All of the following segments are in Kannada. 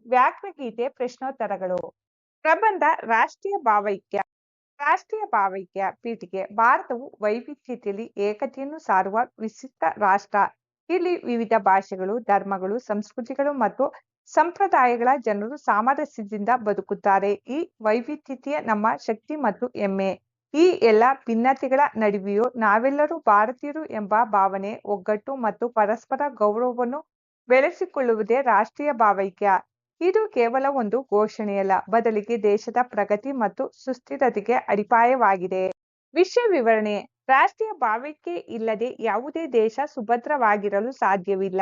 ವ್ಯಾಕರಣಗೀತೆ ಪ್ರಶ್ನೋತ್ತರಗಳು. ಪ್ರಬಂಧ ರಾಷ್ಟ್ರೀಯ ಭಾವೈಕ್ಯ. ರಾಷ್ಟ್ರೀಯ ಭಾವೈಕ್ಯ ಪೀಠಿಕೆ. ಭಾರತವು ವೈವಿಧ್ಯತೆಯಲ್ಲಿ ಏಕತೆಯನ್ನು ಸಾರುವ ವಿಶಿಷ್ಟ ರಾಷ್ಟ್ರ. ಇಲ್ಲಿ ವಿವಿಧ ಭಾಷೆಗಳು, ಧರ್ಮಗಳು, ಸಂಸ್ಕೃತಿಗಳು ಮತ್ತು ಸಂಪ್ರದಾಯಗಳ ಜನರು ಸಾಮರಸ್ಯದಿಂದ ಬದುಕುತ್ತಾರೆ. ಈ ವೈವಿಧ್ಯತೆಯೇ ನಮ್ಮ ಶಕ್ತಿ ಮತ್ತು ಹೆಮ್ಮೆ. ಈ ಎಲ್ಲ ಭಿನ್ನತೆಗಳ ನಡುವೆಯೂ ನಾವೆಲ್ಲರೂ ಭಾರತೀಯರು ಎಂಬ ಭಾವನೆ, ಒಗ್ಗಟ್ಟು ಮತ್ತು ಪರಸ್ಪರ ಗೌರವವನ್ನು ಬೆಳೆಸಿಕೊಳ್ಳುವುದೇ ರಾಷ್ಟ್ರೀಯ ಭಾವೈಕ್ಯ. ಇದು ಕೇವಲ ಒಂದು ಘೋಷಣೆಯಲ್ಲ, ಬದಲಿಗೆ ದೇಶದ ಪ್ರಗತಿ ಮತ್ತು ಸುಸ್ಥಿರತೆಗೆ ಅಡಿಪಾಯವಾಗಿದೆ. ವಿಷಯ ವಿವರಣೆ. ರಾಷ್ಟ್ರೀಯ ಭಾವೈಕ್ಯ ಇಲ್ಲದೆ ಯಾವುದೇ ದೇಶ ಸುಭದ್ರವಾಗಿರಲು ಸಾಧ್ಯವಿಲ್ಲ.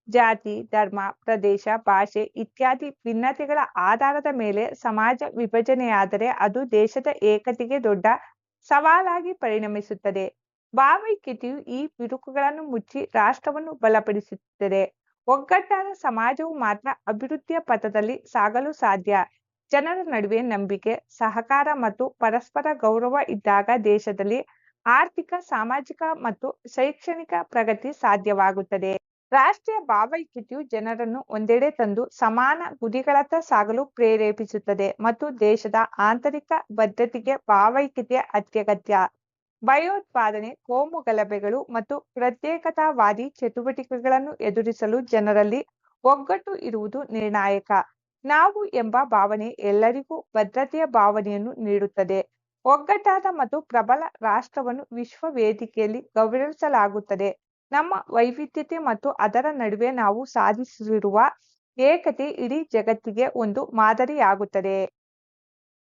ಜಾತಿ, ಧರ್ಮ, ಪ್ರದೇಶ, ಭಾಷೆ ಇತ್ಯಾದಿ ಭಿನ್ನತೆಗಳ ಆಧಾರದ ಮೇಲೆ ಸಮಾಜ ವಿಭಜನೆಯಾದರೆ ಅದು ದೇಶದ ಏಕತೆಗೆ ದೊಡ್ಡ ಸವಾಲಾಗಿ ಪರಿಣಮಿಸುತ್ತದೆ. ಭಾವೈಕ್ಯತೆಯು ಈ ಬಿರುಕುಗಳನ್ನು ಮುಚ್ಚಿ ರಾಷ್ಟ್ರವನ್ನು ಬಲಪಡಿಸುತ್ತದೆ. ಒಗ್ಗಟ್ಟಾದ ಸಮಾಜವು ಮಾತ್ರ ಅಭಿವೃದ್ಧಿಯ ಪಥದಲ್ಲಿ ಸಾಗಲು ಸಾಧ್ಯ. ಜನರ ನಡುವೆ ನಂಬಿಕೆ, ಸಹಕಾರ ಮತ್ತು ಪರಸ್ಪರ ಗೌರವ ಇದ್ದಾಗ ದೇಶದಲ್ಲಿ ಆರ್ಥಿಕ, ಸಾಮಾಜಿಕ ಮತ್ತು ಶೈಕ್ಷಣಿಕ ಪ್ರಗತಿ ಸಾಧ್ಯವಾಗುತ್ತದೆ. ರಾಷ್ಟ್ರೀಯ ಭಾವೈಕ್ಯತೆಯು ಜನರನ್ನು ಒಂದೆಡೆ ತಂದು ಸಮಾನ ಗುರಿಗಳತ್ತ ಸಾಗಲು ಪ್ರೇರೇಪಿಸುತ್ತದೆ ಮತ್ತು ದೇಶದ ಆಂತರಿಕ ಭದ್ರತೆಗೆ ಭಾವೈಕ್ಯತೆ ಅತ್ಯಗತ್ಯ. ಭಯೋತ್ಪಾದನೆ, ಕೋಮು ಗಲಭೆಗಳು ಮತ್ತು ಪ್ರತ್ಯೇಕತಾವಾದಿ ಚಟುವಟಿಕೆಗಳನ್ನು ಎದುರಿಸಲು ಜನರಲ್ಲಿ ಒಗ್ಗಟ್ಟು ಇರುವುದು ನಿರ್ಣಾಯಕ. ನಾವು ಎಂಬ ಭಾವನೆ ಎಲ್ಲರಿಗೂ ಭದ್ರತೆಯ ಭಾವನೆಯನ್ನು ನೀಡುತ್ತದೆ. ಒಗ್ಗಟ್ಟಾದ ಮತ್ತು ಪ್ರಬಲ ರಾಷ್ಟ್ರವನ್ನು ವಿಶ್ವ ವೇದಿಕೆಯಲ್ಲಿ ಗೌರವಿಸಲಾಗುತ್ತದೆ. ನಮ್ಮ ವೈವಿಧ್ಯತೆ ಮತ್ತು ಅದರ ನಡುವೆ ನಾವು ಸಾಧಿಸಿರುವ ಏಕತೆ ಇಡೀ ಜಗತ್ತಿಗೆ ಒಂದು ಮಾದರಿಯಾಗುತ್ತದೆ.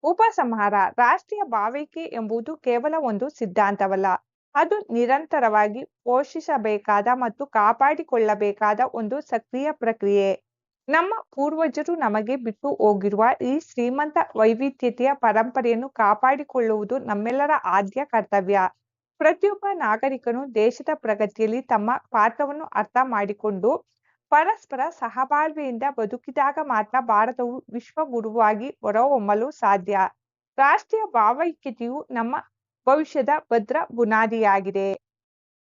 ಉಪಸಂಹಾರ. ರಾಷ್ಟ್ರೀಯ ಭಾವೈಕ್ಯ ಎಂಬುದು ಕೇವಲ ಒಂದು ಸಿದ್ಧಾಂತವಲ್ಲ, ಅದು ನಿರಂತರವಾಗಿ ಪೋಷಿಸಬೇಕಾದ ಮತ್ತು ಕಾಪಾಡಿಕೊಳ್ಳಬೇಕಾದ ಒಂದು ಸಕ್ರಿಯ ಪ್ರಕ್ರಿಯೆ. ನಮ್ಮ ಪೂರ್ವಜರು ನಮಗೆ ಬಿಟ್ಟು ಹೋಗಿರುವ ಈ ಶ್ರೀಮಂತ ವೈವಿಧ್ಯತೆಯ ಪರಂಪರೆಯನ್ನು ಕಾಪಾಡಿಕೊಳ್ಳುವುದು ನಮ್ಮೆಲ್ಲರ ಆದ್ಯ ಕರ್ತವ್ಯ. ಪ್ರತಿಯೊಬ್ಬ ನಾಗರಿಕನು ದೇಶದ ಪ್ರಗತಿಯಲ್ಲಿ ತಮ್ಮ ಪಾತ್ರವನ್ನು ಅರ್ಥ ಮಾಡಿಕೊಂಡು ಪರಸ್ಪರ ಸಹಬಾಳ್ವೆಯಿಂದ ಬದುಕಿದಾಗ ಮಾತ್ರ ಭಾರತವು ವಿಶ್ವಗುರುವಾಗಿ ಹೊರಹೊಮ್ಮಲು ಸಾಧ್ಯ. ರಾಷ್ಟ್ರೀಯ ಭಾವೈಕ್ಯತೆಯು ನಮ್ಮ ಭವಿಷ್ಯದ ಭದ್ರ ಬುನಾದಿಯಾಗಿದೆ.